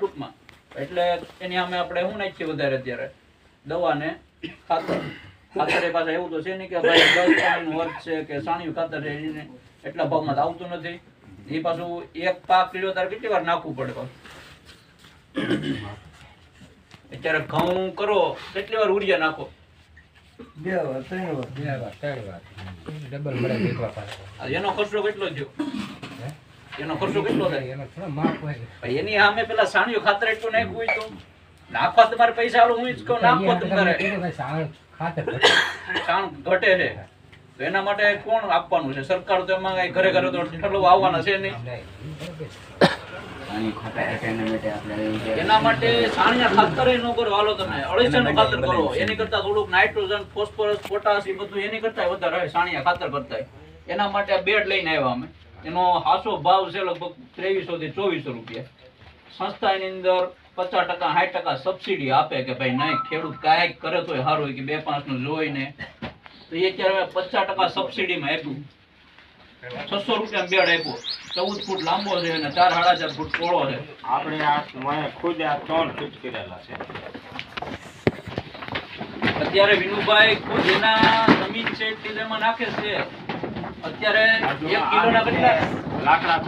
ટૂંકમાં. એટલે એની સામે આપણે શું નાખીએ વધારે અત્યારે દવા ને ખાતર. ખાતર એ પાછા એવું તો છે નહીં કે ભાઈ 10 પાણીનું વર્ગ છે કે સાણિયું ખાતર છે એને એટલા ભાવમાં તો આવતું નથી. એ પાછું એક પાક લ્યો તારે કેટલી વાર નાખવું પડે પાછું. અત્યારે ઘઉં કરો કેટલી વાર ઉરિયા નાખો? 2 વાર 3 વાર ડબલ મળે દેખવા પાછો એનો ખર્ચો કેટલો થયો? એનો ખર્ચો કેટલો થાય? એનો થોડો માપ હોય ભાઈ એની સામે પેલા સાણિયું ખાતર એટલું નાખ્યું હોય તો નાખવા તમારે પૈસા આલો. હું જ કહું નાખો તમારે. ખાતર છાણ ઘટે છે તો એના માટે કોણ આપવાનું છે? સરકાર તો એમાં કઈ ઘરે ઘરે તો ઠલવો આવવાના છે નહીં. એના માટે સાણિયા ખાતર ન કરો. હાલો તમે અળસિયાનું ખાતર કરો. એની કરતા થોડુંક નાઇટ્રોજન ફોસ્ફરસ પોટાશ એ બધું એની કરતા વધારે હોય સાણિયા ખાતર કરતા. એના માટે આ બેડ લઈને આવ્યા અમે. એનો હાસો ભાવ છે લગભગ 2300 થી 2400 રૂપિયા. સંસ્થા એની અંદર 50% 60% સબસિડી આપે કે ભાઈ નહીં ખેડૂત કાંઈક કરે તો સારું હોય કે 2-5 નું જોઈને. તો એ અત્યારે 50% સબસિડીમાં આપ્યું. 600 રૂપિયા બેડ આપ્યો. 14 ફૂટ લાંબો છે અને 4-4.5 ફૂટ પહોળો છે. આપણે આ ખુદ આ 3 ફીટ કરેલા છે. અત્યારે વિનુભાઈ ખુદ એના જમીન છે એટલી એમાં નાખે છે. અત્યારે 1 કિલોના કેટલા લાકડા